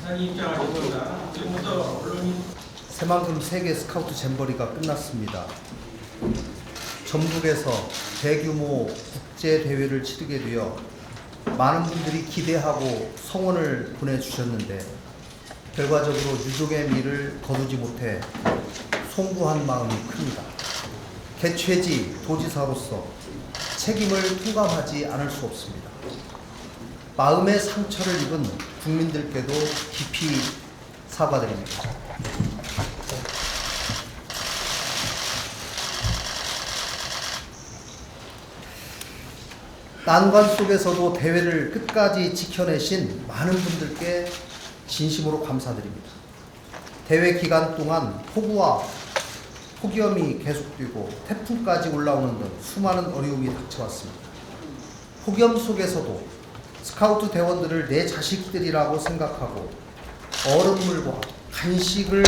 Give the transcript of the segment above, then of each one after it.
사장님 입장하셨습니다. 지금부터 언론인 새만금 세계 스카우트 잼버리가 끝났습니다. 전북에서 대규모 국제 대회를 치르게 되어 많은 분들이 기대하고 성원을 보내주셨는데 결과적으로 유족의 미를 거두지 못해 송구한 마음이 큽니다. 개최지 도지사로서 책임을 통감하지 않을 수 없습니다. 마음의 상처를 입은 국민들께도 깊이 사과드립니다. 난관 속에서도 대회를 끝까지 지켜내신 많은 분들께 진심으로 감사드립니다. 대회 기간 동안 폭우와 폭염이 계속되고 태풍까지 올라오는 등 수많은 어려움이 닥쳐왔습니다. 폭염 속에서도 스카우트 대원들을 내 자식들이라고 생각하고 얼음물과 간식을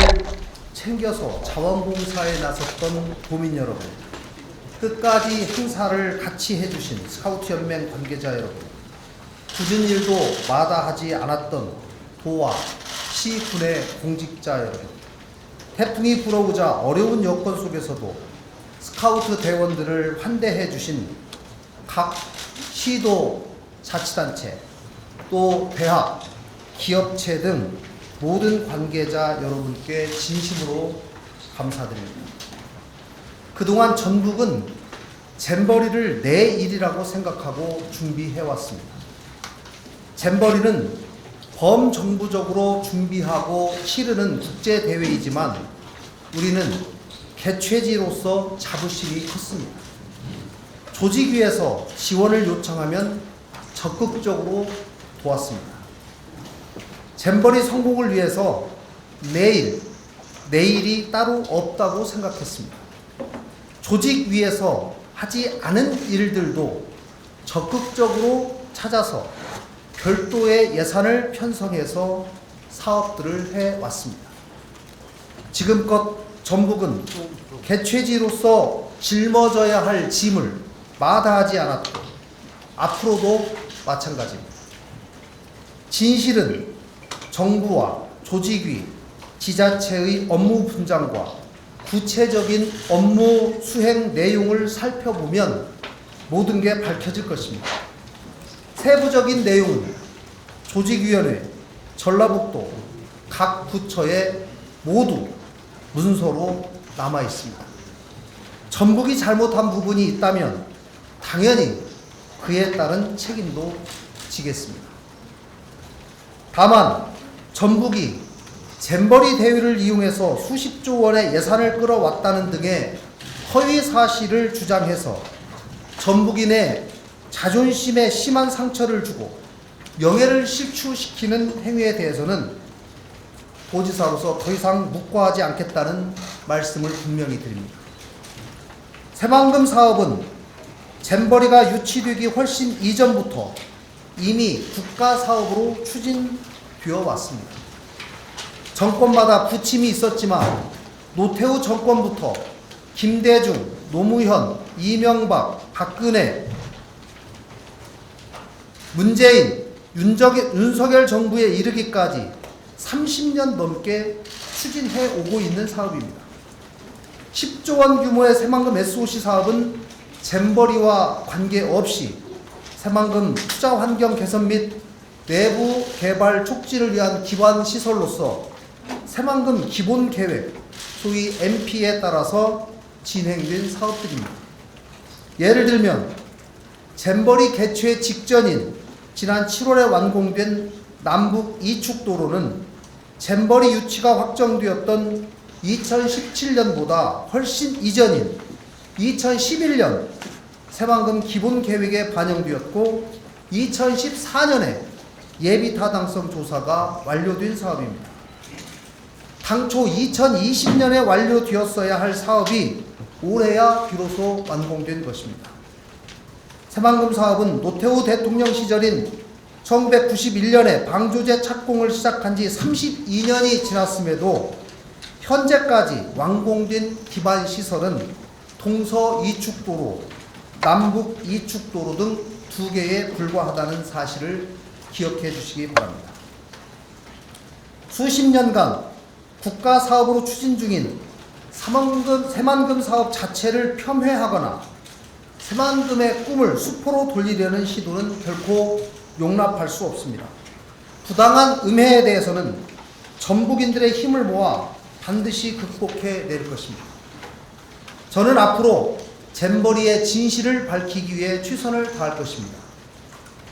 챙겨서 자원봉사에 나섰던 도민 여러분, 끝까지 행사를 같이 해주신 스카우트 연맹 관계자 여러분, 굳은 일도 마다하지 않았던 도와 시군의 공직자 여러분, 태풍이 불어오자 어려운 여건 속에서도 스카우트 대원들을 환대해 주신 각 시도 자치단체, 또 대학, 기업체 등 모든 관계자 여러분께 진심으로 감사드립니다. 그동안 전북은 잼버리를 내 일이라고 생각하고 준비해왔습니다. 잼버리는 범정부적으로 준비하고 치르는 국제대회이지만 우리는 개최지로서 자부심이 컸습니다. 조직위에서 지원을 요청하면 적극적으로 도왔습니다. 잼버리 성공을 위해서 내일이 따로 없다고 생각했습니다. 조직위에서 하지 않은 일들도 적극적으로 찾아서 별도의 예산을 편성해서 사업들을 해왔습니다. 지금껏 전북은 개최지로서 짊어져야 할 짐을 마다하지 않았고 앞으로도 마찬가지입니다. 진실은 정부와 조직위, 지자체의 업무 분장과 구체적인 업무 수행 내용을 살펴보면 모든 게 밝혀질 것입니다. 세부적인 내용은 조직위원회, 전라북도 각 부처에 모두 문서로 남아 있습니다. 전북이 잘못한 부분이 있다면 당연히 그에 따른 책임도 지겠습니다. 다만 전북이 잼버리 대회를 이용해서 수십조 원의 예산을 끌어왔다는 등의 허위 사실을 주장해서 전북인의 자존심에 심한 상처를 주고 명예를 실추시키는 행위에 대해서는 도지사로서 더 이상 묵과하지 않겠다는 말씀을 분명히 드립니다. 새만금 사업은 잼버리가 유치되기 훨씬 이전부터 이미 국가사업으로 추진되어 왔습니다. 정권마다 부침이 있었지만 노태우 정권부터 김대중, 노무현, 이명박, 박근혜, 문재인, 윤석열 정부에 이르기까지 30년 넘게 추진해 오고 있는 사업입니다. 10조 원 규모의 새만금 SOC 사업은 잼버리와 관계없이 새만금 투자 환경 개선 및 내부 개발 촉진을 위한 기반 시설로서 새만금 기본 계획, 소위 MP에 따라서 진행된 사업들입니다. 예를 들면 잼버리 개최 직전인 지난 7월에 완공된 남북 이축도로는 잼버리 유치가 확정되었던 2017년보다 훨씬 이전인 2011년 새만금 기본 계획에 반영되었고 2014년에 예비 타당성 조사가 완료된 사업입니다. 당초 2020년에 완료되었어야 할 사업이 올해야 비로소 완공된 것입니다. 새만금 사업은 노태우 대통령 시절인 1991년에 방조제 착공을 시작한 지 32년이 지났음에도 현재까지 완공된 기반 시설은 동서 이축도로, 남북 이축도로 등 2개에 불과하다는 사실을 기억해 주시기 바랍니다. 수십 년간 국가 사업으로 추진 중인 새만금 사업 자체를 폄훼하거나 새만금의 꿈을 수포로 돌리려는 시도는 결코 용납할 수 없습니다. 부당한 음해에 대해서는 전북인들의 힘을 모아 반드시 극복해 낼 것입니다. 저는 앞으로 잼버리의 진실을 밝히기 위해 최선을 다할 것입니다.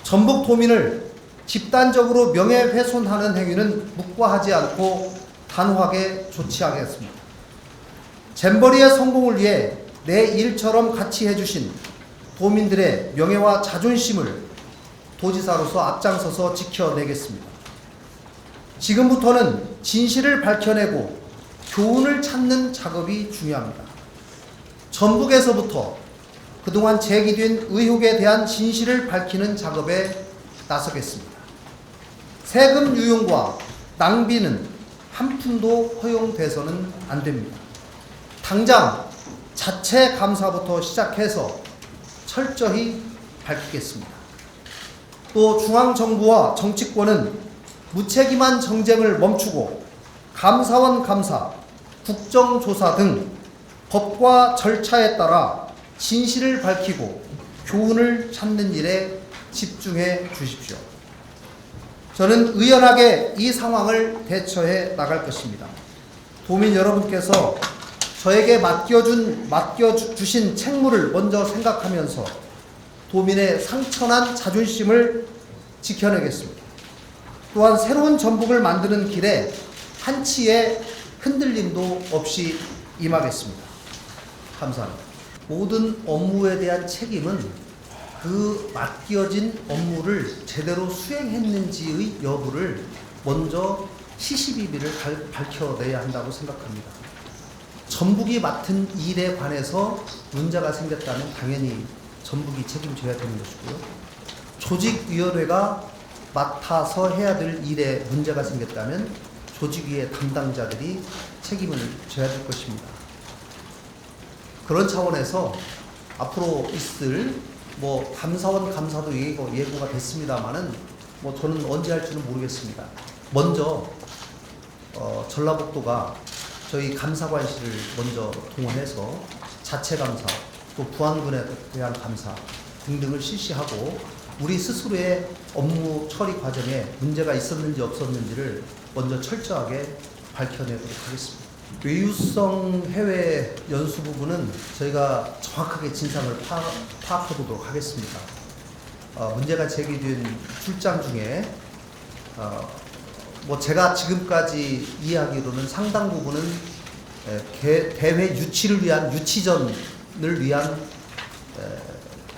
전북도민을 집단적으로 명예훼손하는 행위는 묵과하지 않고 단호하게 조치하겠습니다. 잼버리의 성공을 위해 내 일처럼 같이 해주신 도민들의 명예와 자존심을 도지사로서 앞장서서 지켜내겠습니다. 지금부터는 진실을 밝혀내고 교훈을 찾는 작업이 중요합니다. 전북에서부터 그동안 제기된 의혹에 대한 진실을 밝히는 작업에 나서겠습니다. 세금 유용과 낭비는 한 푼도 허용돼서는 안 됩니다. 당장 자체 감사부터 시작해서 철저히 밝히겠습니다. 또 중앙정부와 정치권은 무책임한 정쟁을 멈추고 감사원 감사, 국정조사 등 법과 절차에 따라 진실을 밝히고 교훈을 찾는 일에 집중해 주십시오. 저는 의연하게 이 상황을 대처해 나갈 것입니다. 도민 여러분께서 저에게 맡겨주신 책무를 먼저 생각하면서 도민의 상처난 자존심을 지켜내겠습니다. 또한 새로운 전북을 만드는 길에 한치의 흔들림도 없이 임하겠습니다. 감사합니다. 모든 업무에 대한 책임은 그 맡겨진 업무를 제대로 수행했는지의 여부를 먼저 시시비비를 밝혀내야 한다고 생각합니다. 전북이 맡은 일에 관해서 문제가 생겼다면 당연히 전북이 책임져야 되는 것이고요. 조직위원회가 맡아서 해야 될 일에 문제가 생겼다면 조직위의 담당자들이 책임을 져야 될 것입니다. 그런 차원에서 앞으로 있을 감사원 감사도 예고가 됐습니다만은 저는 언제 할지는 모르겠습니다. 먼저 전라북도가 저희 감사관실을 먼저 동원해서 자체 감사, 또 부안군에 대한 감사 등등을 실시하고 우리 스스로의 업무 처리 과정에 문제가 있었는지 없었는지를 먼저 철저하게 밝혀내도록 하겠습니다. 외유성 해외 연수 부분은 저희가 정확하게 진상을 파악해 보도록 하겠습니다. 문제가 제기된 출장 중에 제가 지금까지 이해하기로는 상당 부분은 대회 유치를 위한 유치전을 위한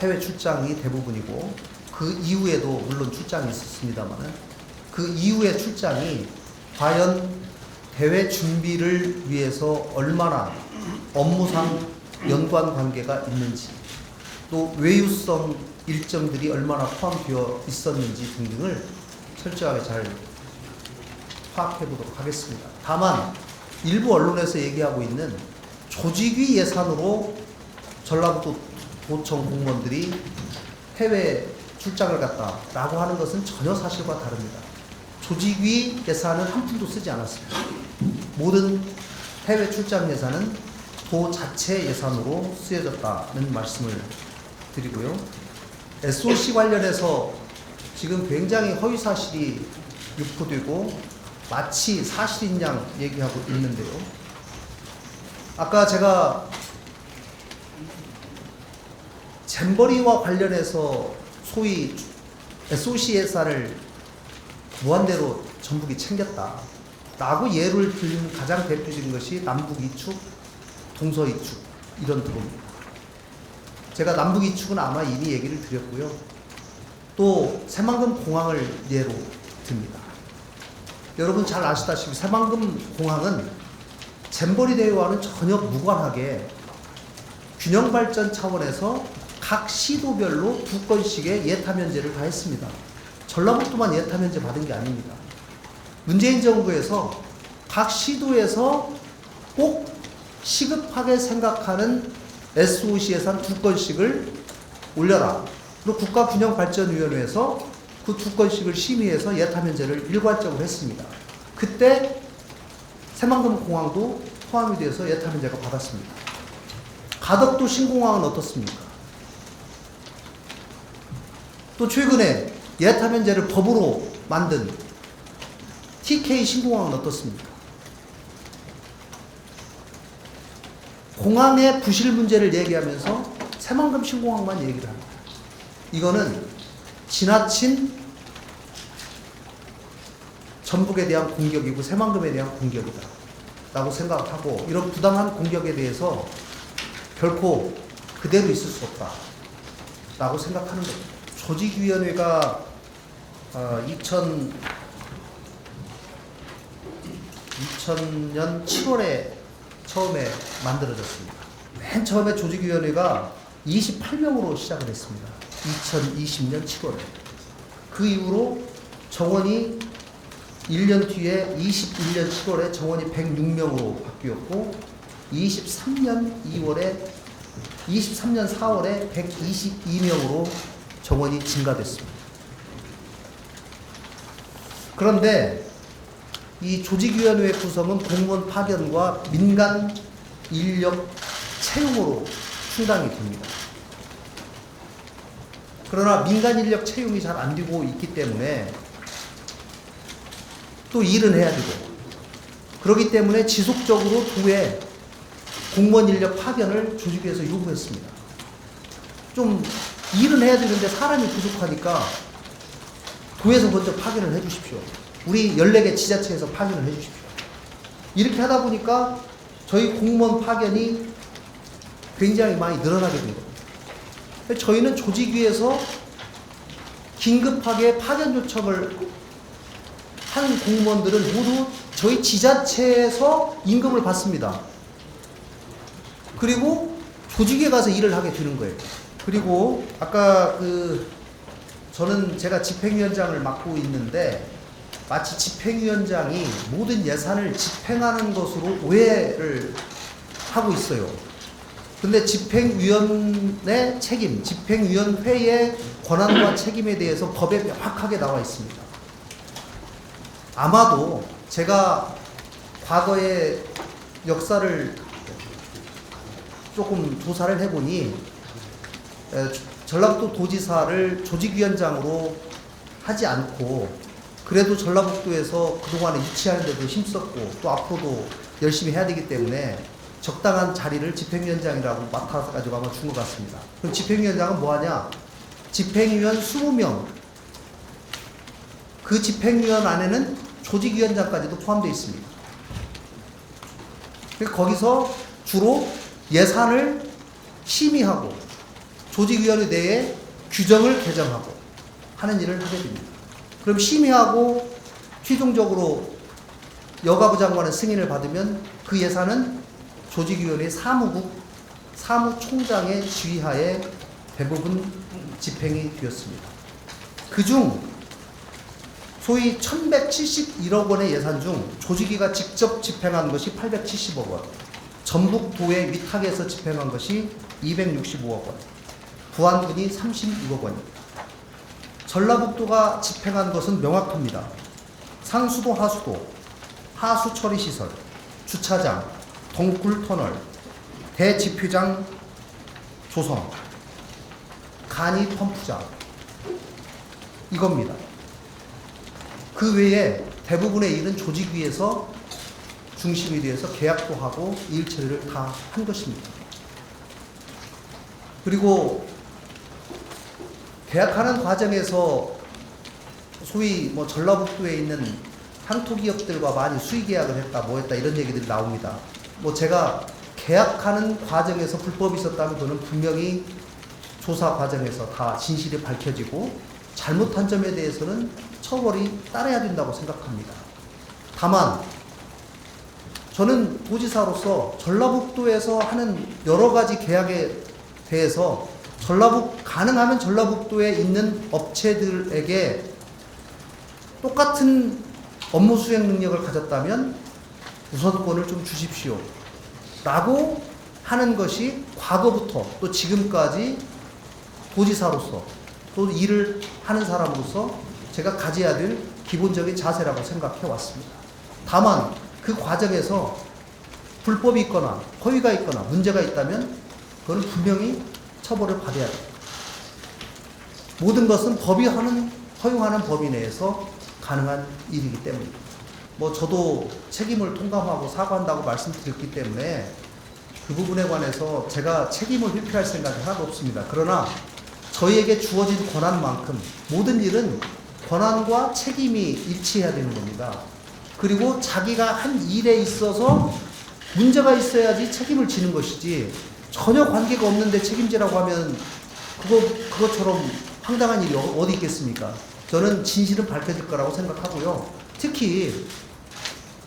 해외 출장이 대부분이고 그 이후에도 물론 출장이 있었습니다만은 그 이후의 출장이 과연 대회 준비를 위해서 얼마나 업무상 연관 관계가 있는지 또 외유성 일정들이 얼마나 포함되어 있었는지 등등을 철저하게 잘 파악해 보도록 하겠습니다. 다만 일부 언론에서 얘기하고 있는 조직위 예산으로 전라북도 도청 공무원들이 해외 출장을 갔다라고 하는 것은 전혀 사실과 다릅니다. 조직위 예산은 한 푼도 쓰지 않았습니다. 모든 해외 출장 예산은 도 자체 예산으로 쓰여졌다는 말씀을 드리고요. SOC 관련해서 지금 굉장히 허위 사실이 유포되고 마치 사실인 양 얘기하고 있는데요. 아까 제가 잼버리와 관련해서 소위 SOC 예산을 무한대로 전북이 챙겼다라고 예를 들린 가장 대표적인 것이 남북 이축, 동서 이축 이런 부분입니다. 제가 남북 이축은 아마 이미 얘기를 드렸고요. 또 새만금 공항을 예로 듭니다. 여러분 잘 아시다시피 새만금 공항은 잼버리 대회와는 전혀 무관하게 균형 발전 차원에서 각 시도별로 2건씩의 예타 면제를 다 했습니다. 전라북도만 예타 면제 받은 게 아닙니다. 문재인 정부에서 각 시도에서 꼭 시급하게 생각하는 SOC 예산 2건씩을 올려라. 그리고 국가균형발전위원회에서 그 2건씩을 심의해서 예타 면제를 일괄적으로 했습니다. 그때 새만금공항도 포함이 돼서 예타면제가 받았습니다. 가덕도 신공항은 어떻습니까? 또 최근에 예타면제를 법으로 만든 TK 신공항은 어떻습니까? 공항의 부실 문제를 얘기하면서 새만금 신공항만 얘기를 합니다. 이거는 지나친 전북에 대한 공격이고 새만금에 대한 공격이다 라고 생각하고, 이런 부당한 공격에 대해서 결코 그대로 있을 수 없다 라고 생각하는 겁니다. 조직위원회가 2000년 7월에 처음에 만들어졌습니다. 맨 처음에 조직위원회가 28명으로 시작을 했습니다. 2020년 7월에. 그 이후로 정원이 1년 뒤에 21년 7월에 정원이 106명으로 바뀌었고, 23년 4월에 122명으로 정원이 증가됐습니다. 그런데 이 조직위원회 구성은 공무원 파견과 민간 인력 채용으로 충당이 됩니다. 그러나 민간 인력 채용이 잘 안 되고 있기 때문에 또 일은 해야 되고, 그렇기 때문에 지속적으로 도에 공무원 인력 파견을 조직위에서 요구했습니다. 좀 일은 해야 되는데 사람이 부족하니까 도에서 먼저 파견을 해 주십시오. 우리 14개 지자체에서 파견을 해 주십시오. 이렇게 하다 보니까 저희 공무원 파견이 굉장히 많이 늘어나게 된 겁니다. 저희는 조직위에서 긴급하게 파견 요청을 한 공무원들은 모두 저희 지자체에서 임금을 받습니다. 그리고 조직에 가서 일을 하게 되는 거예요. 그리고 아까 저는 제가 집행위원장을 맡고 있는데, 마치 집행위원장이 모든 예산을 집행하는 것으로 오해를 하고 있어요. 근데 집행위원회 책임, 집행위원회의 권한과 책임에 대해서 법에 명확하게 나와 있습니다. 아마도 제가 과거의 역사를 조금 조사를 해보니 전라북도 도지사를 조직위원장으로 하지 않고, 그래도 전라북도에서 그동안에 유치하는 데도 힘썼고 또 앞으로도 열심히 해야 되기 때문에 적당한 자리를 집행위원장이라고 맡아가지고 아마 준 것 같습니다. 그럼 집행위원장은 뭐하냐? 집행위원 20명, 그 집행위원 안에는 조직위원장까지도 포함되어 있습니다. 거기서 주로 예산을 심의하고 조직위원회 내에 규정을 개정하고 하는 일을 하게 됩니다. 그럼 심의하고 최종적으로 여가부 장관의 승인을 받으면 그 예산은 조직위원회 사무국 사무총장의 지휘하에 대부분 집행이 되었습니다. 그중 소위 1171억 원의 예산 중 조직위가 직접 집행한 것이 870억 원, 전북도의 위탁에서 집행한 것이 265억 원, 부안군이 36억 원입니다. 전라북도가 집행한 것은 명확합니다. 상수도 하수도, 하수 처리시설, 주차장, 동굴터널, 대지표장 조성, 간이 펌프장, 이겁니다. 그 외에 대부분의 일은 조직위에서 중심이 되어서 계약도 하고 일 처리를 다 한 것입니다. 그리고 계약하는 과정에서 소위 전라북도에 있는 향토기업들과 많이 수의계약을 했다, 뭐 했다, 이런 얘기들이 나옵니다. 제가 계약하는 과정에서 불법이 있었다면 그거는 분명히 조사 과정에서 다 진실이 밝혀지고 잘못한 점에 대해서는 처벌이 따라야 된다고 생각합니다. 다만 저는 도지사로서 전라북도에서 하는 여러 가지 계약에 대해서 가능하면 전라북도에 있는 업체들에게 똑같은 업무 수행 능력을 가졌다면 우선권을 좀 주십시오 라고 하는 것이 과거부터 또 지금까지 도지사로서 또 일을 하는 사람으로서 제가 가져야 될 기본적인 자세라고 생각해 왔습니다. 다만 그 과정에서 불법이 있거나 허위가 있거나 문제가 있다면 그건 분명히 처벌을 받아야 됩니다. 모든 것은 법이 허용하는 범위 내에서 가능한 일이기 때문입니다. 저도 책임을 통감하고 사과한다고 말씀드렸기 때문에 그 부분에 관해서 제가 책임을 회피할 생각이 하나도 없습니다. 그러나 저희에게 주어진 권한만큼 모든 일은 권한과 책임이 일치해야 되는 겁니다. 그리고 자기가 한 일에 있어서 문제가 있어야지 책임을 지는 것이지 전혀 관계가 없는데 책임지라고 하면 그것처럼 황당한 일이 어디 있겠습니까? 저는 진실은 밝혀질 거라고 생각하고요. 특히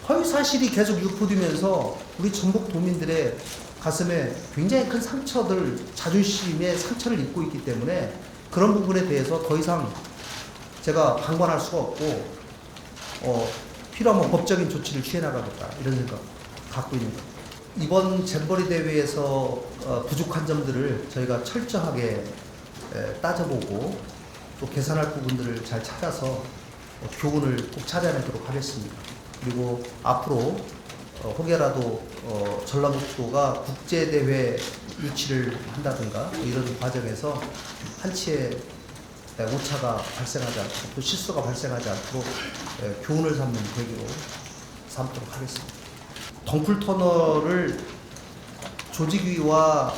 허위사실이 계속 유포되면서 우리 전북 도민들의 가슴에 굉장히 큰 상처들, 자존심의 상처를 입고 있기 때문에 그런 부분에 대해서 더 이상 제가 방관할 수가 없고 필요하면 법적인 조치를 취해나가겠다 이런 생각 갖고 있는 겁니다. 이번 잼버리 대회에서 부족한 점들을 저희가 철저하게 따져보고 또 개선할 부분들을 잘 찾아서 교훈을 꼭 찾아내도록 하겠습니다. 그리고 앞으로 혹여라도 전라북도가 국제대회 유치를 한다든가 이런 과정에서 한치의 오차가 발생하지 않고 또 실수가 발생하지 않도록 교훈을 삼는 계기로 삼도록 하겠습니다. 덩쿨 터널을 조직위와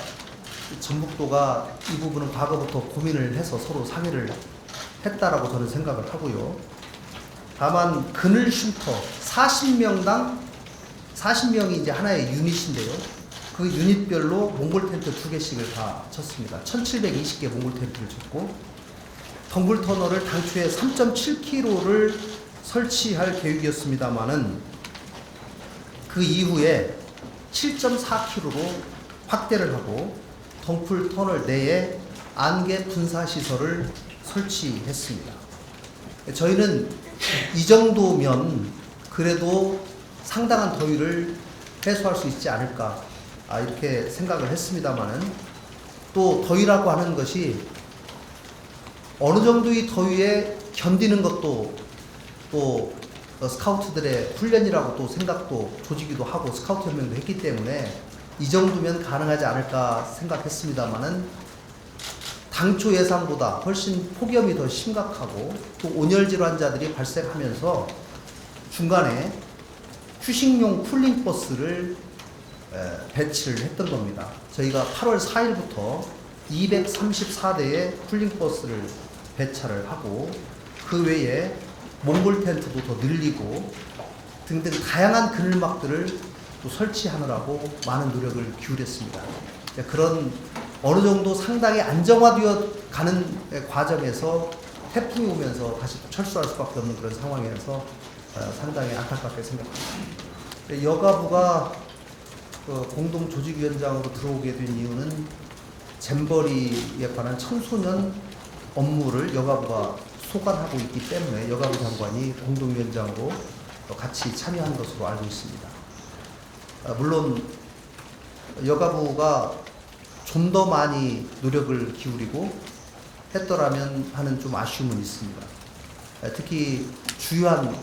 전북도가 이 부분은 과거부터 고민을 해서 서로 상의를 했다라고 저는 생각을 하고요. 다만 그늘 쉼터 40명이 이제 하나의 유닛인데요. 그 유닛별로 몽골 텐트 2개씩을 다 쳤습니다. 1720개 몽골 텐트를 쳤고 덩굴 터널을 당초에 3.7km를 설치할 계획이었습니다만은 그 이후에 7.4km로 확대를 하고 덩굴 터널 내에 안개 분사 시설을 설치했습니다. 저희는 이 정도면 그래도 상당한 더위를 해소할 수 있지 않을까 이렇게 생각을 했습니다만은 또 더위라고 하는 것이 어느 정도의 더위에 견디는 것도 또 스카우트들의 훈련이라고 또 생각도 조직이도 하고 스카우트 연맹도 했기 때문에 이 정도면 가능하지 않을까 생각했습니다만은 당초 예상보다 훨씬 폭염이 더 심각하고 또 온열 질환자들이 발생하면서 중간에 휴식용 쿨링 버스를 배치를 했던 겁니다. 저희가 8월 4일부터 234대의 쿨링 버스를 배차를 하고 그 외에 몽골 텐트도 더 늘리고 등등 다양한 그늘막들을 또 설치하느라고 많은 노력을 기울였습니다. 그런 어느 정도 상당히 안정화되어 가는 과정에서 태풍이 오면서 다시 철수할 수밖에 없는 그런 상황이라서 상당히 안타깝게 생각합니다. 여가부가 공동조직위원장으로 들어오게 된 이유는 잼버리에 관한 청소년 업무를 여가부가 소관하고 있기 때문에 여가부 장관이 공동위원장으로 같이 참여한 것으로 알고 있습니다. 물론 여가부가 좀 더 많이 노력을 기울이고 했더라면 하는 좀 아쉬움은 있습니다. 특히 주요한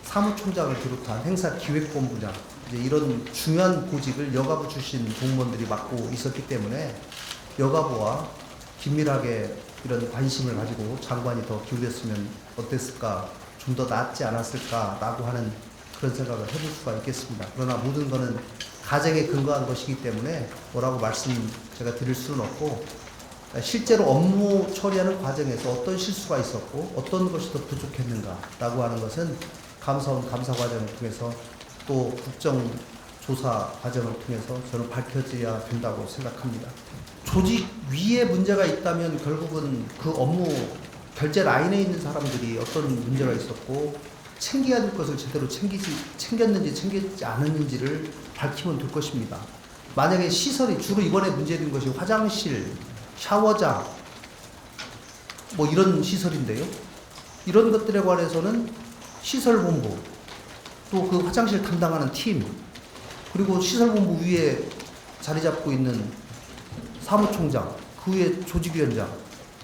사무총장을 비롯한 행사기획본부장 이제 이런 중요한 보직을 여가부 출신 공무원들이 맡고 있었기 때문에 여가부와 긴밀하게 이런 관심을 가지고 장관이 더 기울였으면 어땠을까, 좀 더 낫지 않았을까라고 하는 그런 생각을 해볼 수가 있겠습니다. 그러나 모든 것은 가정에 근거한 것이기 때문에 뭐라고 말씀 제가 드릴 수는 없고 실제로 업무 처리하는 과정에서 어떤 실수가 있었고 어떤 것이 더 부족했는가라고 하는 것은 감사원 감사 과정을 통해서 또 국정조사 과정을 통해서 저는 밝혀져야 된다고 생각합니다. 조직 위에 문제가 있다면 결국은 그 업무 결제 라인에 있는 사람들이 어떤 문제가 있었고 챙겨야 될 것을 제대로 챙겼는지 챙기지 않았는지를 밝히면 될 것입니다. 만약에 시설이 주로 이번에 문제된 것이 화장실, 샤워장 뭐 이런 시설인데요. 이런 것들에 관해서는 시설본부 또 그 화장실 담당하는 팀 그리고 시설본부 위에 자리 잡고 있는 사무총장 그 위에 조직위원장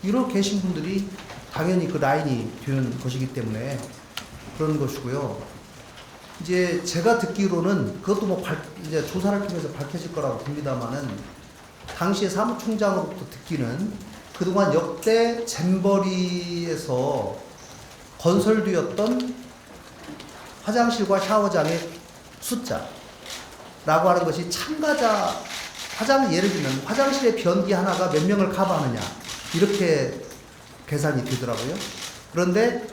이렇게 계신 분들이 당연히 그 라인이 되는 것이기 때문에 그런 것이고요. 이제 제가 듣기로는 그것도 뭐 이제 조사를 통해서 밝혀질 거라고 봅니다만은 당시에 사무총장으로부터 듣기는 그동안 역대 잼버리에서 건설되었던 화장실과 샤워장의 숫자라고 하는 것이 참가자 예를 들면 화장실의 변기 하나가 몇 명을 커버하느냐 이렇게 계산이 되더라고요. 그런데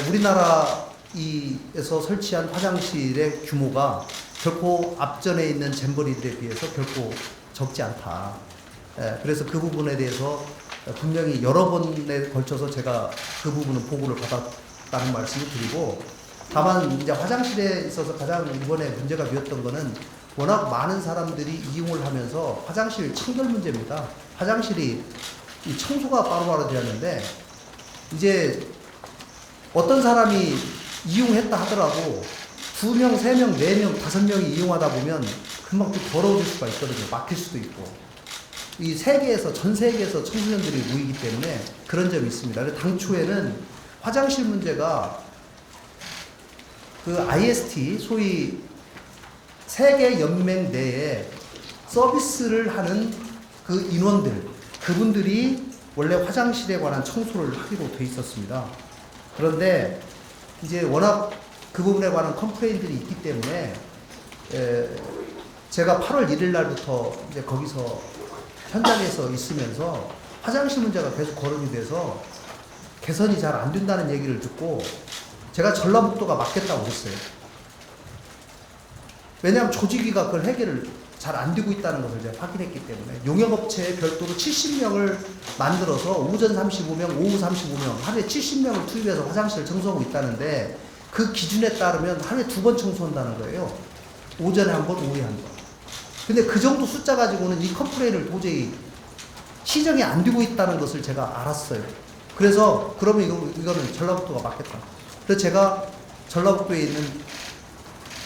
우리나라에서 설치한 화장실의 규모가 결코 앞전에 있는 잼버리들에 비해서 결코 적지 않다. 그래서 그 부분에 대해서 분명히 여러 번에 걸쳐서 제가 그 부분은 보고를 받았다는 말씀을 드리고, 다만 이제 화장실에 있어서 가장 이번에 문제가 되었던 거는 워낙 많은 사람들이 이용을 하면서 화장실 청결 문제입니다. 화장실이 이 청소가 바로바로 되었는데 이제 어떤 사람이 이용했다 하더라도 2명, 3명, 4명, 5명이 이용하다 보면 금방 또 더러워질 수가 있거든요. 막힐 수도 있고. 이 세계에서, 전 세계에서 청소년들이 모이기 때문에 그런 점이 있습니다. 그래서 당초에는 화장실 문제가 그 IST, 소위 세계 연맹 내에 서비스를 하는 그 인원들, 그분들이 원래 화장실에 관한 청소를 하기로 돼 있었습니다. 그런데 이제 워낙 그 부분에 관한 컴플레인들이 있기 때문에 제가 8월 1일 날부터 이제 거기서 현장에서 있으면서 화장실 문제가 계속 거론이 돼서 개선이 잘 안 된다는 얘기를 듣고 제가 전라북도가 맞겠다고 했어요. 왜냐하면 조직위가 그걸 해결을 잘 안 되고 있다는 것을 제가 확인했기 때문에 용역업체에 별도로 70명을 만들어서 오전 35명, 오후 35명, 하루에 70명을 투입해서 화장실을 청소하고 있다는데 그 기준에 따르면 하루에 2번 청소한다는 거예요. 오전에 한 번, 오후에 한 번. 근데 그 정도 숫자 가지고는 이 컴플레인을 도저히 시정이 안 되고 있다는 것을 제가 알았어요. 그래서 그러면 이거는 전라북도가 맞겠다. 그래서 제가 전라북도에 있는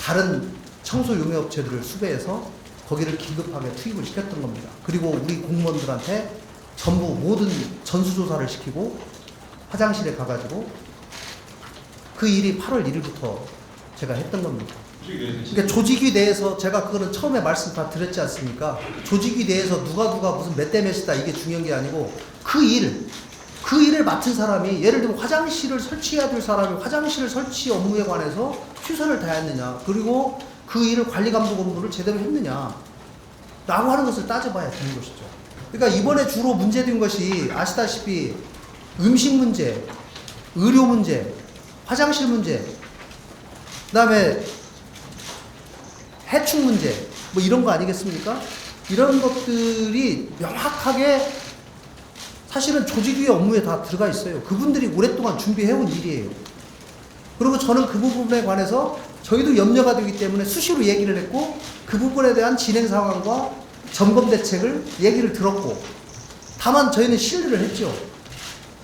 다른 청소 용역업체들을 수배해서 거기를 긴급하게 투입을 시켰던 겁니다. 그리고 우리 공무원들한테 전부 모든 전수조사를 시키고 화장실에 가가지고 그 일이 8월 1일부터 제가 했던 겁니다. 그러니까 조직위 내에서 제가 그거는 처음에 말씀 다 드렸지 않습니까? 조직위 내에서 누가 무슨 몇 대 몇이다 이게 중요한 게 아니고 그 일을 맡은 사람이 예를 들면 화장실을 설치해야 될 사람이 화장실 설치 업무에 관해서 최선을 다했느냐, 그리고 그 일을 관리감독 업무를 제대로 했느냐 라고 하는 것을 따져봐야 되는 것이죠. 그러니까 이번에 주로 문제된 것이 아시다시피 음식 문제, 의료 문제, 화장실 문제, 그 다음에 해충 문제 뭐 이런 거 아니겠습니까? 이런 것들이 명확하게 사실은 조직위의 업무에 다 들어가 있어요. 그분들이 오랫동안 준비해온 일이에요. 그리고 저는 그 부분에 관해서 저희도 염려가 되기 때문에 수시로 얘기를 했고 그 부분에 대한 진행 상황과 점검 대책을 얘기를 들었고, 다만 저희는 신뢰를 했죠.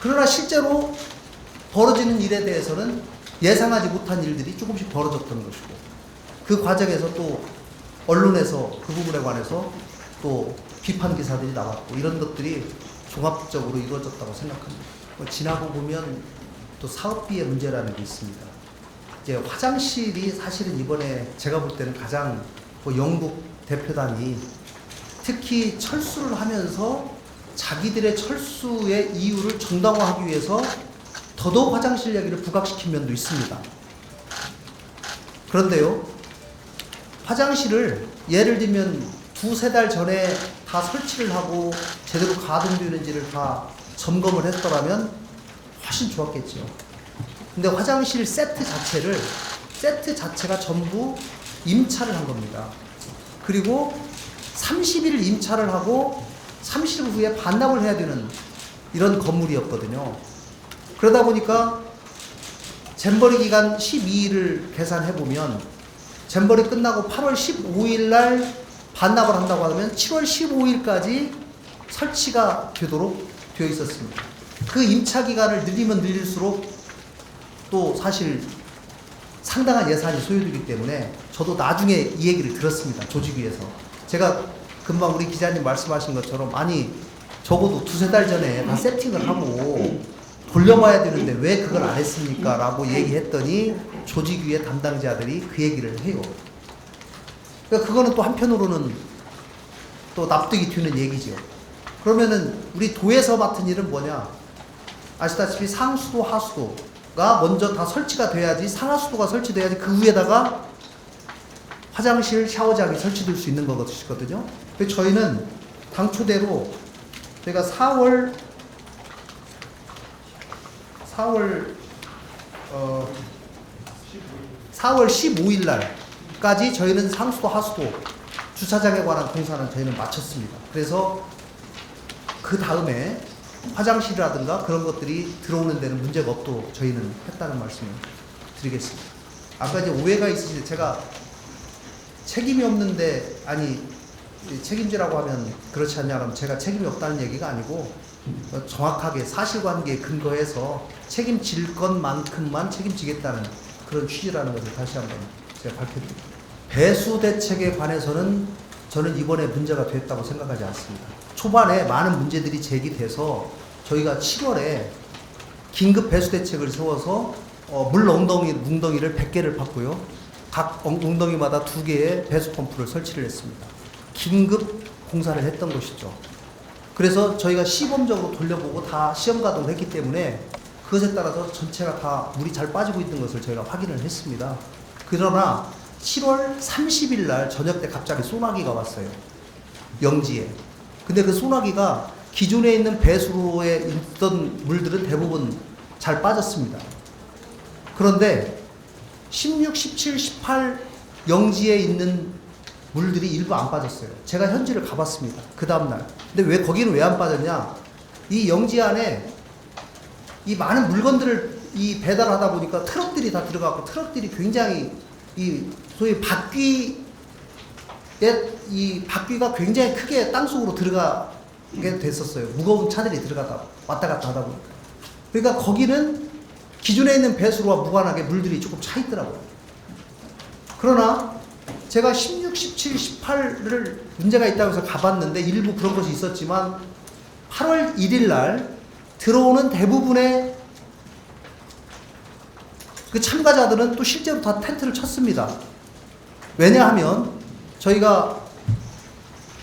그러나 실제로 벌어지는 일에 대해서는 예상하지 못한 일들이 조금씩 벌어졌던 것이고, 그 과정에서 또 언론에서 그 부분에 관해서 또 비판 기사들이 나왔고, 이런 것들이 종합적으로 이루어졌다고 생각합니다. 지나고 보면 또 사업비의 문제라는 게 있습니다. 이제 화장실이 사실은 이번에 제가 볼 때는 가장 영국 대표단이 특히 철수를 하면서 자기들의 철수의 이유를 정당화하기 위해서 더더욱 화장실 얘기를 부각시킨 면도 있습니다. 그런데요, 화장실을 예를 들면 2-3달 전에 다 설치를 하고 제대로 가동되는지를 다 점검을 했더라면 훨씬 좋았겠죠. 근데 화장실 세트 자체가 전부 임차를 한 겁니다. 그리고 30일 임차를 하고 30일 후에 반납을 해야 되는 이런 건물이었거든요. 그러다 보니까 잼버리 기간 12일을 계산해보면 잼버리 끝나고 8월 15일 날 반납을 한다고 하면 7월 15일까지 설치가 되도록 되어 있었습니다. 그 임차 기간을 늘리면 늘릴수록 또 사실 상당한 예산이 소요되기 때문에 저도 나중에 이 얘기를 들었습니다. 조직위에서. 제가 금방 우리 기자님 말씀하신 것처럼 아니 적어도 2-3달 전에 다 세팅을 하고 돌려봐야 되는데 왜 그걸 안 했습니까? 라고 얘기했더니 조직위의 담당자들이 그 얘기를 해요. 그러니까 그거는 또 한편으로는 또 납득이 되는 얘기죠. 그러면은 우리 도에서 맡은 일은 뭐냐? 아시다시피 상수도 하수도가 먼저 다 설치가 돼야지, 상하수도가 설치돼야지 그 위에다가 화장실, 샤워장이 설치될 수 있는 거거든요. 그래서 저희는 당초대로 저희가 4월 15일 날까지 저희는 상수도, 하수도 주차장에 관한 공사는 저희는 마쳤습니다. 그래서 그 다음에 화장실이라든가 그런 것들이 들어오는 데는 문제가 없도록 저희는 했다는 말씀을 드리겠습니다. 아까 이제 오해가 있으신데 제가 책임이 없는데, 아니 책임지라고 하면 그렇지 않냐 하면 제가 책임이 없다는 얘기가 아니고 정확하게 사실관계에 근거해서 책임질 것만큼만 책임지겠다는 그런 취지라는 것을 다시 한번 제가 밝혀드립니다. 배수 대책에 관해서는 저는 이번에 문제가 됐다고 생각하지 않습니다. 초반에 많은 문제들이 제기돼서 저희가 7월에 긴급 배수 대책을 세워서 물 웅덩이를 100개를 팠고요. 각 웅덩이마다 2개의 배수 펌프를 설치를 했습니다. 긴급 공사를 했던 것이죠. 그래서 저희가 시범적으로 돌려보고 다 시험 가동을 했기 때문에 그것에 따라서 전체가 다 물이 잘 빠지고 있는 것을 저희가 확인을 했습니다. 그러나 7월 30일 날 저녁 때 갑자기 소나기가 왔어요. 영지에. 근데 그 소나기가 기존에 있는 배수로에 있던 물들은 대부분 잘 빠졌습니다. 그런데 16, 17, 18 영지에 있는 물들이 일부 안 빠졌어요. 제가 현지를 가봤습니다. 그 다음날. 근데 왜 거기는 왜 안 빠졌냐? 이 영지 안에 이 많은 물건들을 이 배달하다 보니까 트럭들이 다 들어가고, 트럭들이 굉장히 이 소위 바퀴에 이 바퀴가 굉장히 크게 땅속으로 들어가게 됐었어요. 무거운 차들이 들어가다 왔다 갔다 하다 보니까. 그러니까 거기는 기존에 있는 배수로와 무관하게 물들이 조금 차 있더라고요. 그러나 제가 16, 17, 18을 문제가 있다고 해서 가봤는데 일부 그런 것이 있었지만 8월 1일 날 들어오는 대부분의 그 참가자들은 또 실제로 다 텐트를 쳤습니다. 왜냐하면 저희가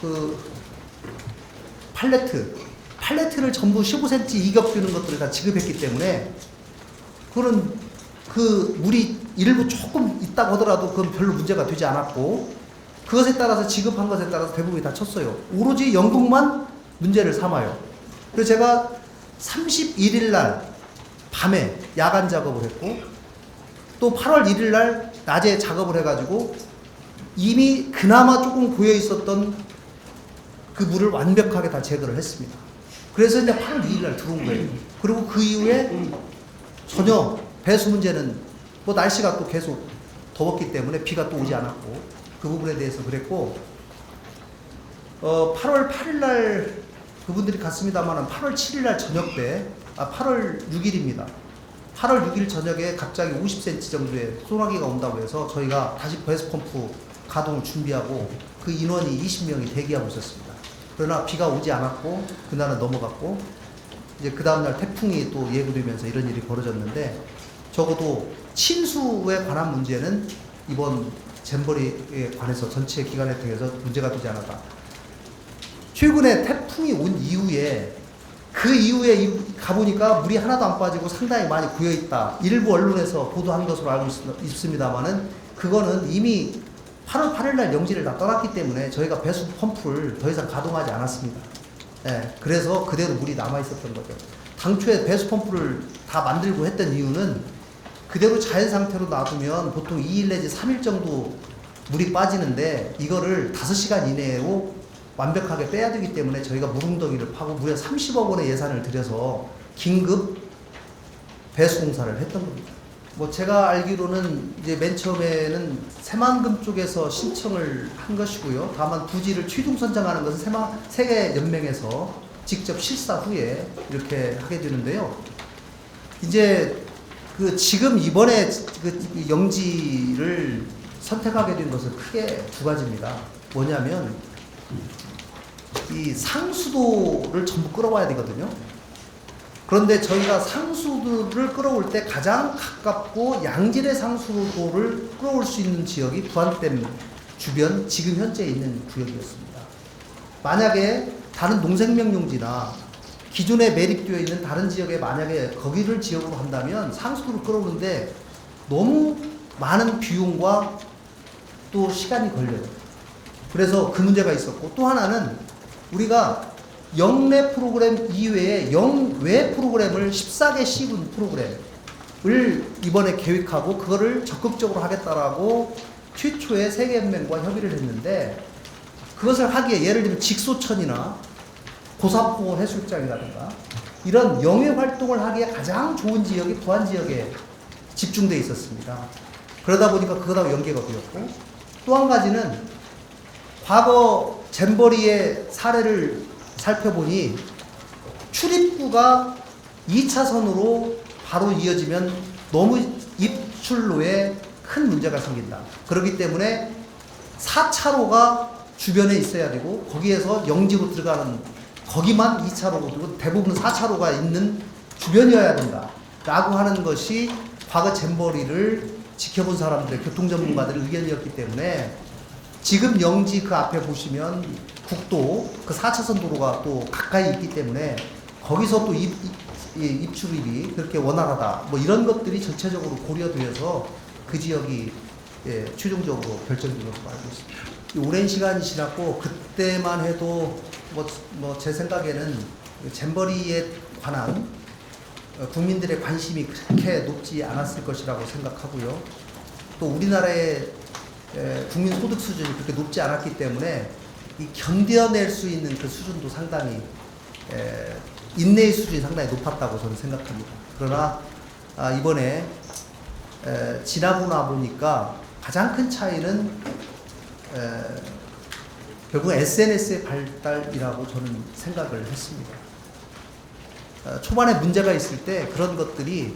그 팔레트를 전부 15cm 이격 주는 것들을 다 지급했기 때문에 그거는 그 물이 일부 조금 있다고 하더라도 그건 별로 문제가 되지 않았고, 그것에 따라서 지급한 것에 따라서 대부분이 다 쳤어요. 오로지 영국만 문제를 삼아요. 그래서 제가 31일 날 밤에 야간 작업을 했고, 또 8월 1일 날 낮에 작업을 해가지고 이미 그나마 조금 고여 있었던 그 물을 완벽하게 다 제거를 했습니다. 그래서 이제 8월 2일 날 들어온 거예요. 그리고 그 이후에 전혀 배수 문제는 뭐 날씨가 또 계속 더웠기 때문에 비가 또 오지 않았고, 그 부분에 대해서 그랬고, 8월 8일 날 그분들이 갔습니다만 8월 7일 날 저녁 때, 8월 6일입니다. 8월 6일 저녁에 갑자기 50cm 정도의 소나기가 온다고 해서 저희가 다시 배수 펌프 가동을 준비하고 그 인원이 20명이 대기하고 있었습니다. 그러나 비가 오지 않았고 그날은 넘어갔고, 이제 그 다음날 태풍이 또 예고되면서 이런 일이 벌어졌는데, 적어도 침수에 관한 문제는 이번 잼버리에 관해서 전체 기간에 통해서 문제가 되지 않았다. 최근에 태풍이 온 이후에 그 이후에 가보니까 물이 하나도 안 빠지고 상당히 많이 고여있다. 일부 언론에서 보도한 것으로 알고 있습니다만은 그거는 이미 8월 8일 날 영지를 다 떠났기 때문에 저희가 배수 펌프를 더 이상 가동하지 않았습니다. 예, 그래서 그대로 물이 남아있었던 거죠. 당초에 배수 펌프를 다 만들고 했던 이유는 그대로 자연 상태로 놔두면 보통 2일 내지 3일 정도 물이 빠지는데 이거를 5시간 이내로 완벽하게 빼야 되기 때문에 저희가 물웅덩이를 파고 무려 30억 원의 예산을 들여서 긴급 배수 공사를 했던 겁니다. 뭐 제가 알기로는 이제 맨 처음에는 새만금 쪽에서 신청을 한 것이고요. 다만 부지를 취중 선정하는 것은 세계 연맹에서 직접 실사 후에 이렇게 하게 되는데요. 이제 그 지금 이번에 그 영지를 선택하게 된 것은 크게 2가지입니다. 뭐냐면 이 상수도를 전부 끌어와야 되거든요. 그런데 저희가 상수도를 끌어올 때 가장 가깝고 양질의 상수도를 끌어올 수 있는 지역이 부안댐 주변 지금 현재 있는 구역이었습니다. 만약에 다른 농생명용지나 기존에 매립되어 있는 다른 지역에 만약에 거기를 지역으로 한다면 상수도를 끌어오는데 너무 많은 비용과 또 시간이 걸려요. 그래서 그 문제가 있었고, 또 하나는 우리가 영내 프로그램 이외에 영외 프로그램을 14개 시군 프로그램을 이번에 계획하고 그거를 적극적으로 하겠다라고 최초의 세계연맹과 협의를 했는데, 그것을 하기에 예를 들면 직소천이나 고사포 해수욕장이라든가 이런 영외 활동을 하기에 가장 좋은 지역이 부안 지역에 집중되어 있었습니다. 그러다 보니까 그거하고 연계가 되었고, 또 한 가지는 과거 잼버리의 사례를 살펴보니 출입구가 2차선으로 바로 이어지면 너무 입출로에 큰 문제가 생긴다. 그렇기 때문에 4차로가 주변에 있어야 되고, 거기에서 영지로 들어가는 거기만 2차로고, 그리고 대부분 4차로가 있는 주변이어야 된다 라고 하는 것이 과거 잼버리를 지켜본 사람들의 교통 전문가들의 의견이었기 때문에, 지금 영지 그 앞에 보시면 국도 그 4차선 도로가 또 가까이 있기 때문에 거기서 또 입출입이 그렇게 원활하다, 뭐 이런 것들이 전체적으로 고려되어서 그 지역이 최종적으로 결정된 것으로 알고 있습니다. 오랜 시간이 지났고, 그때만 해도 뭐 제 생각에는 잼버리에 관한 국민들의 관심이 그렇게 높지 않았을 것이라고 생각하고요. 또 우리나라의 국민 소득 수준이 그렇게 높지 않았기 때문에 이 견뎌낼 수 있는 그 수준도 상당히 인내의 수준이 상당히 높았다고 저는 생각합니다. 그러나 이번에 지나고 나 보니까 가장 큰 차이는 결국 SNS의 발달이라고 저는 생각을 했습니다. 초반에 문제가 있을 때 그런 것들이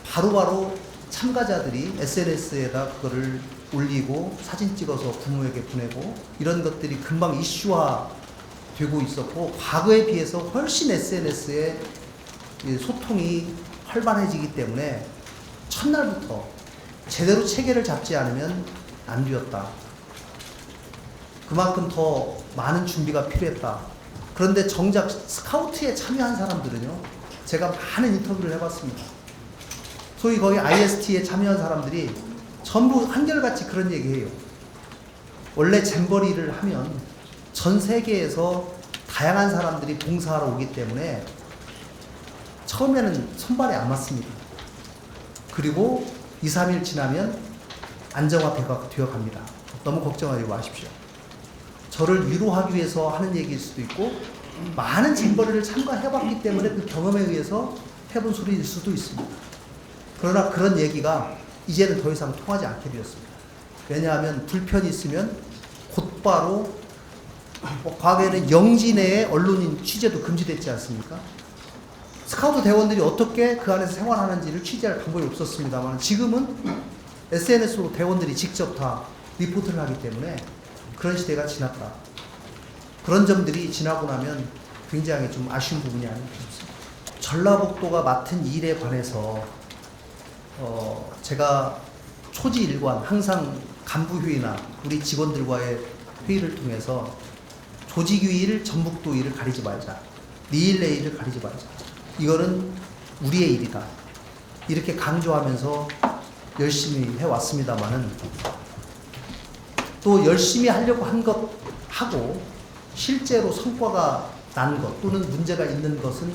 바로바로 참가자들이 SNS에다 그거를 올리고 사진 찍어서 부모에게 보내고 이런 것들이 금방 이슈화 되고 있었고, 과거에 비해서 훨씬 SNS의 소통이 활발해지기 때문에 첫날부터 제대로 체계를 잡지 않으면 안 되었다. 그만큼 더 많은 준비가 필요했다. 그런데 정작 스카우트에 참여한 사람들은요, 제가 많은 인터뷰를 해봤습니다. 소위 거기 IST에 참여한 사람들이 전부 한결같이 그런 얘기해요. 원래 잼버리를 하면 전 세계에서 다양한 사람들이 봉사하러 오기 때문에 처음에는 손발이 안 맞습니다. 그리고 2, 3일 지나면 안정화되어 갑니다. 너무 걱정하지 마십시오. 저를 위로하기 위해서 하는 얘기일 수도 있고, 많은 잼버리를 참가해봤기 때문에 그 경험에 의해서 해본 소리일 수도 있습니다. 그러나 그런 얘기가 이제는 더 이상 통하지 않게 되었습니다. 왜냐하면 불편이 있으면 곧바로 과거에는 영지 내에 언론인 취재도 금지됐지 않습니까? 스카우트 대원들이 어떻게 그 안에서 생활하는지를 취재할 방법이 없었습니다만, 지금은 SNS로 대원들이 직접 다 리포트를 하기 때문에 그런 시대가 지났다. 그런 점들이 지나고 나면 굉장히 좀 아쉬운 부분이 아닐까 싶습니다. 전라북도가 맡은 일에 관해서 제가 초지일관 항상 간부회의나 우리 직원들과의 회의를 통해서 조직위 일, 전북도 일을 가리지 말자, 니일 내일을 가리지 말자, 이거는 우리의 일이다, 이렇게 강조하면서 열심히 해왔습니다만은, 또 열심히 하려고 한 것 하고 실제로 성과가 난 것 또는 문제가 있는 것은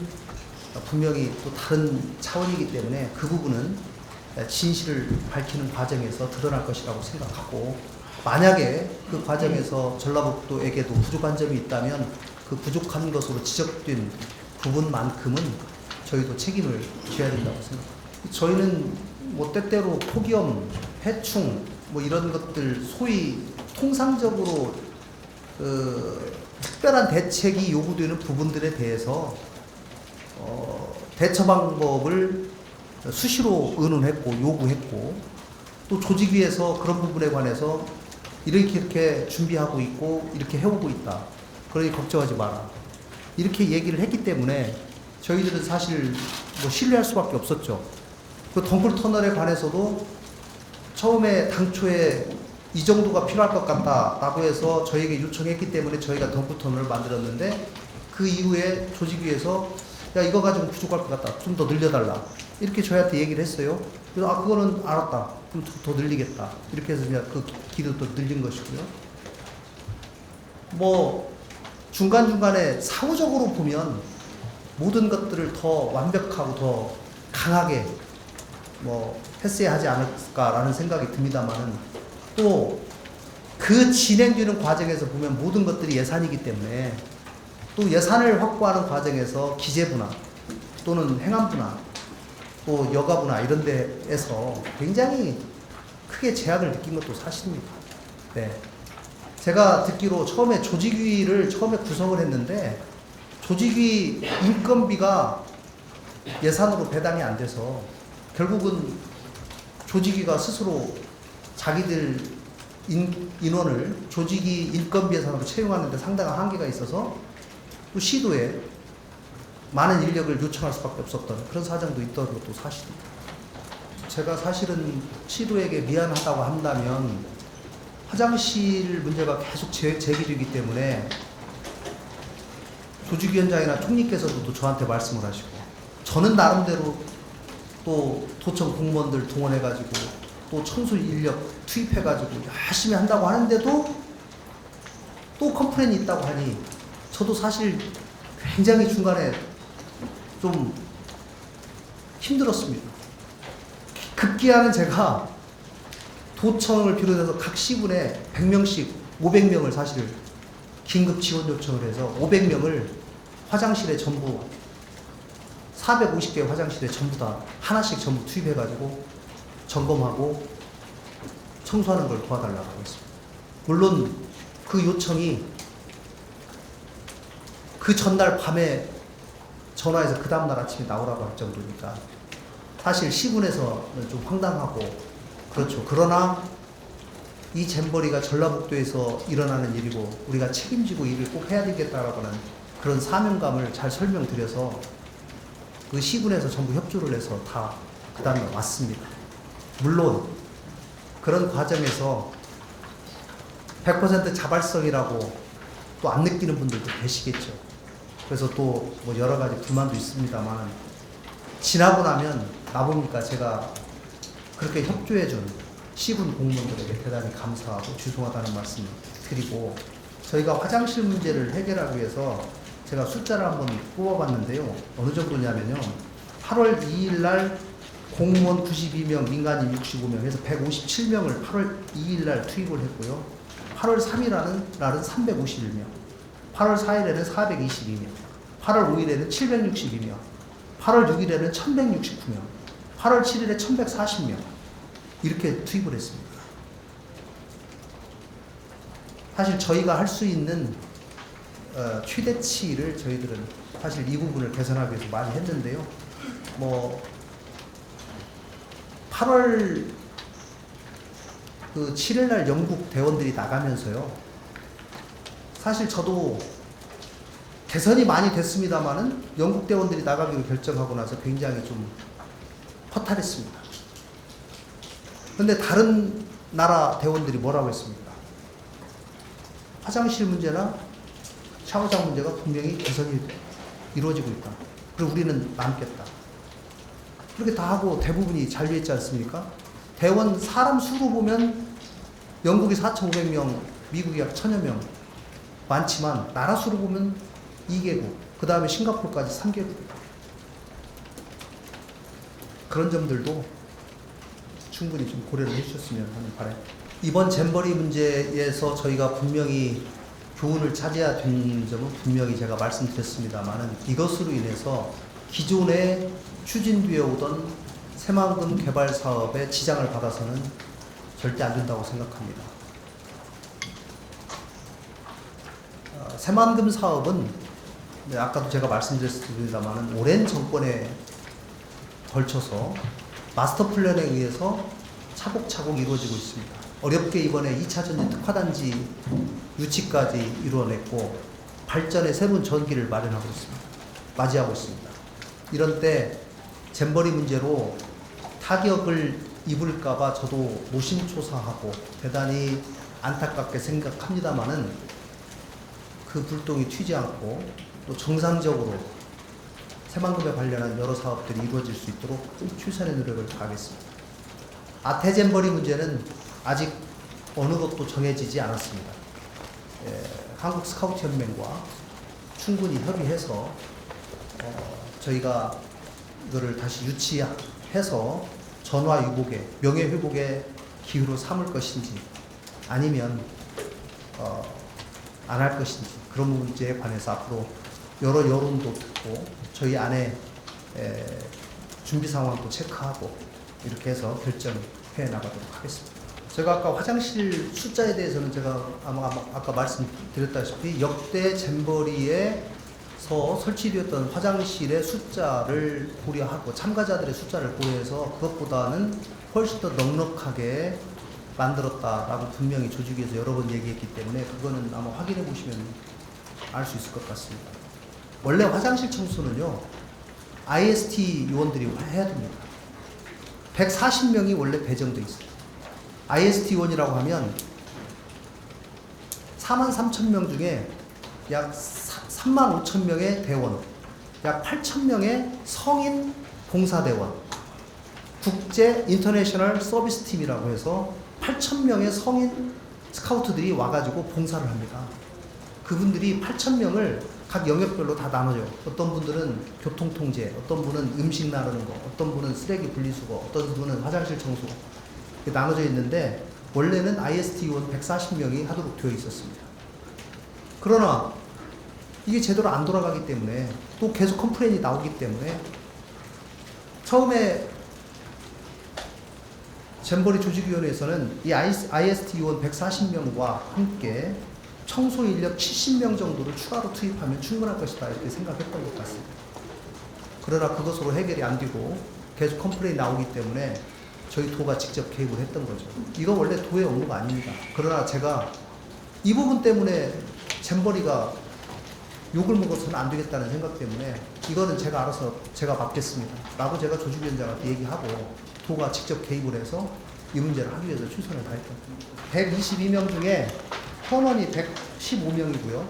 분명히 또 다른 차원이기 때문에 그 부분은 진실을 밝히는 과정에서 드러날 것이라고 생각하고, 만약에 그 과정에서 전라북도에게도 부족한 점이 있다면 그 부족한 것으로 지적된 부분만큼은 저희도 책임을 져야 된다고 생각합니다. 저희는 뭐 때때로 폭염, 해충 뭐 이런 것들 소위 통상적으로 특별한 대책이 요구되는 부분들에 대해서 대처 방법을 수시로 의논했고 요구했고, 또 조직위에서 그런 부분에 관해서 이렇게 준비하고 있고 이렇게 해오고 있다, 그러니 걱정하지 마라, 이렇게 얘기를 했기 때문에 저희들은 사실 뭐 신뢰할 수밖에 없었죠. 그 덩굴 터널에 관해서도 처음에 당초에 이 정도가 필요할 것 같다라고 해서 저희에게 요청했기 때문에 저희가 덩굴 터널을 만들었는데, 그 이후에 조직위에서 야 이거 가지고 부족할 것 같다, 좀 더 늘려달라, 이렇게 저희한테 얘기를 했어요. 그래서 아 그거는 알았다, 그럼 더 늘리겠다, 이렇게 해서 그냥 그 길을 또 늘린 것이고요. 뭐 중간중간에 사후적으로 보면 모든 것들을 더 완벽하고 더 강하게 뭐 했어야 하지 않을까라는 생각이 듭니다만은, 또 그 진행되는 과정에서 보면 모든 것들이 예산이기 때문에 또 예산을 확보하는 과정에서 기재부나 또는 행안부나 또 여가부나 이런 데에서 굉장히 크게 제약을 느낀 것도 사실입니다. 네. 제가 듣기로 처음에 조직위를 처음에 구성을 했는데 조직위 인건비가 예산으로 배당이 안 돼서 결국은 조직위가 스스로 자기들 인원을 조직위 인건비 예산으로 채용하는 데 상당한 한계가 있어서 또 시도에 많은 인력을 요청할 수밖에 없었던 그런 사정도 있던 것도 사실입니다. 제가 사실은 시도에게 미안하다고 한다면, 화장실 문제가 계속 제기되기 때문에 조직위원장이나 총리께서도 또 저한테 말씀을 하시고, 저는 나름대로 또 도청 공무원들 동원해가지고 또 청소 인력 투입해가지고 열심히 한다고 하는데도 또 컴플레인이 있다고 하니 저도 사실 굉장히 중간에 좀 힘들었습니다. 급기야는 제가 도청을 비롯해서 각 시군에 100명씩 500명을 사실 긴급 지원 요청을 해서 500명을 화장실에 전부 450개 화장실에 전부 다 하나씩 전부 투입해가지고 점검하고 청소하는 걸 도와달라고 했습니다. 물론 그 요청이 그 전날 밤에 전화해서 그 다음날 아침에 나오라고 할 정도니까 사실 시군에서는 좀 황당하고 그렇죠. 그러나 이 잼버리가 전라북도에서 일어나는 일이고 우리가 책임지고 일을 꼭 해야 되겠다라고 하는 그런 사명감을 잘 설명드려서 그 시군에서 전부 협조를 해서 다 그 다음에 왔습니다. 물론 그런 과정에서 100% 자발성이라고 또 안 느끼는 분들도 계시겠죠. 그래서 또 뭐 여러 가지 불만도 있습니다만, 지나고 나면 나보니까 제가 그렇게 협조해준 시군 공무원들에게 대단히 감사하고 죄송하다는 말씀 드리고, 저희가 화장실 문제를 해결하기 위해서 제가 숫자를 한번 뽑아봤는데요. 어느 정도냐면요. 8월 2일 날 공무원 92명, 민간인 65명 해서 157명을 8월 2일 날 투입을 했고요. 8월 3일 날은 351명, 8월 4일에는 422명, 8월 5일에는 762명, 8월 6일에는 1169명, 8월 7일에 1140명 이렇게 투입을 했습니다. 사실 저희가 할 수 있는 최대치를 저희들은 사실 이 부분을 개선하기 위해서 많이 했는데요. 뭐 8월 그 7일 날 영국 대원들이 나가면서요. 사실 저도 개선이 많이 됐습니다만은 영국 대원들이 나가기로 결정하고 나서 굉장히 좀 허탈했습니다. 그런데 다른 나라 대원들이 뭐라고 했습니까? 화장실 문제나 샤워장 문제가 분명히 개선이 이루어지고 있다. 그리고 우리는 남겠다. 그렇게 다 하고 대부분이 잔류했지 않습니까? 대원 사람 수로 보면 영국이 4,500명, 미국이 약 1,000여 명 많지만 나라 수로 보면 2개국, 그 다음에 싱가포르까지 3개국. 그런 점들도 충분히 좀 고려를 해주셨으면 하는 바람. 이번 잼버리 문제에서 저희가 분명히 교훈을 찾아야 되는 점은 분명히 제가 말씀드렸습니다만은, 이것으로 인해서 기존에 추진되어 오던 새만금 개발 사업에 지장을 받아서는 절대 안 된다고 생각합니다. 새만금 사업은 아까도 제가 말씀드렸습니다만 오랜 정권에 걸쳐서 마스터 플랜에 의해서 차곡차곡 이루어지고 있습니다. 어렵게 이번에 2차 전지 특화단지 유치까지 이루어냈고 발전의 새로운 전기를 맞이하고 있습니다. 이런 때 잼버리 문제로 타격을 입을까봐 저도 노심초사하고 대단히 안타깝게 생각합니다마는 그 불똥이 튀지 않고 또 정상적으로 새만금에 관련한 여러 사업들이 이루어질 수 있도록 최선의 노력을 다하겠습니다. 아태잼버리 문제는 아직 어느 것도 정해지지 않았습니다. 한국 스카우트 연맹과 충분히 협의해서 저희가 이거를 다시 유치해서 전화위복의 명예회복의 기회로 삼을 것인지 아니면 안 할 것인지 그런 문제에 관해서 앞으로 여러 여론도 듣고 저희 안에 준비 상황도 체크하고 이렇게 해서 결정해 나가도록 하겠습니다. 제가 아까 화장실 숫자에 대해서는 제가 아까 말씀드렸다시피 역대 잼버리에서 설치되었던 화장실의 숫자를 고려하고 참가자들의 숫자를 고려해서 그것보다는 훨씬 더 넉넉하게 만들었다라고 분명히 조직위에서 여러 번 얘기했기 때문에 그거는 아마 확인해 보시면 알 수 있을 것 같습니다. 원래 화장실 청소는요 IST 요원들이 해야 됩니다. 140명이 원래 배정돼 있어요. IST 요원이라고 하면 43,000명 중에 약 35,000명의 대원, 약 8,000명의 성인 봉사대원, 국제 인터내셔널 서비스 팀이라고 해서 8,000명의 성인 스카우트들이 와가지고 봉사를 합니다. 그분들이 8,000명을 각 영역별로 다 나눠요. 어떤 분들은 교통통제, 어떤 분은 음식 나르는 거, 어떤 분은 쓰레기 분리수거, 어떤 분은 화장실 청소 이렇게 나눠져 있는데 원래는 IST 요원 140명이 하도록 되어 있었습니다. 그러나 이게 제대로 안 돌아가기 때문에 또 계속 컴플레인이 나오기 때문에 처음에 잼버리 조직위원회에서는 이 IST 요원 140명과 함께 청소 인력 70명 정도를 추가로 투입하면 충분할 것이다 이렇게 생각했던 것 같습니다. 그러나 그것으로 해결이 안 되고 계속 컴플레인이 나오기 때문에 저희 도가 직접 개입을 했던 거죠. 이거 원래 도의 업무가 아닙니다. 그러나 제가 이 부분 때문에 잼버리가 욕을 먹어서는 안 되겠다는 생각 때문에 이거는 제가 알아서 제가 맡겠습니다 라고 제가 조직위원장한테 얘기하고 도가 직접 개입을 해서 이 문제를 하기 위해서 최선을 다했던 겁니다. 122명 중에 현원이 115명이고요.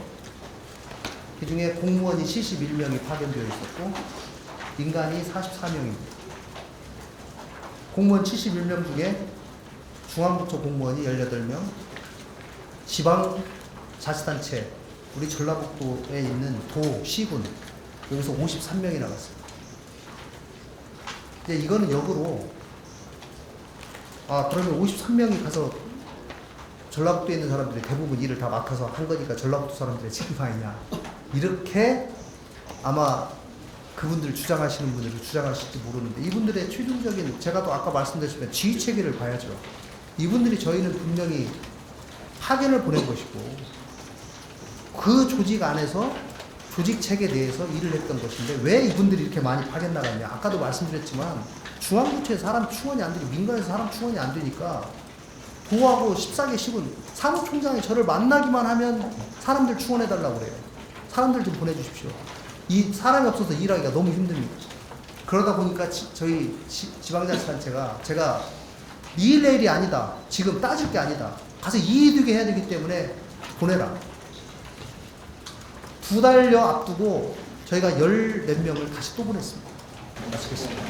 그 중에 공무원이 71명이 파견되어 있었고 민간이 44명입니다. 공무원 71명 중에 중앙부처 공무원이 18명, 지방자치단체 우리 전라북도에 있는 도, 시군 여기서 53명이 나갔습니다. 근데 이거는 역으로 그러면 53명이 가서 전라북도에 있는 사람들이 대부분 일을 다 맡아서 한 거니까 전라북도 사람들의 책임 아니냐 이렇게 아마 그분들 주장하시는 분들이 주장하실지 모르는데 이분들의 최종적인 제가 또 아까 말씀드렸지만 지휘체계를 봐야죠. 이분들이 저희는 분명히 파견을 보낸 것이고 그 조직 안에서 조직 체계 내에서 일을 했던 것인데 왜 이분들이 이렇게 많이 파견 나갔냐. 아까도 말씀드렸지만 중앙부처에 사람 충원이 안 되고 민간에서 사람 충원이 안 되니까 도하고 14개 시군 사무총장이 저를 만나기만 하면 사람들 충원해달라고 그래요. 사람들 좀 보내주십시오. 이 사람이 없어서 일하기가 너무 힘듭니다. 그러다 보니까 저희 지방자치단체가 제가 이일 내일이 아니다. 지금 따질 게 아니다. 가서 이의되게 해야 되기 때문에 보내라. 2달여 앞두고 저희가 14명을 다시 또 보냈습니다. 마치겠습니다.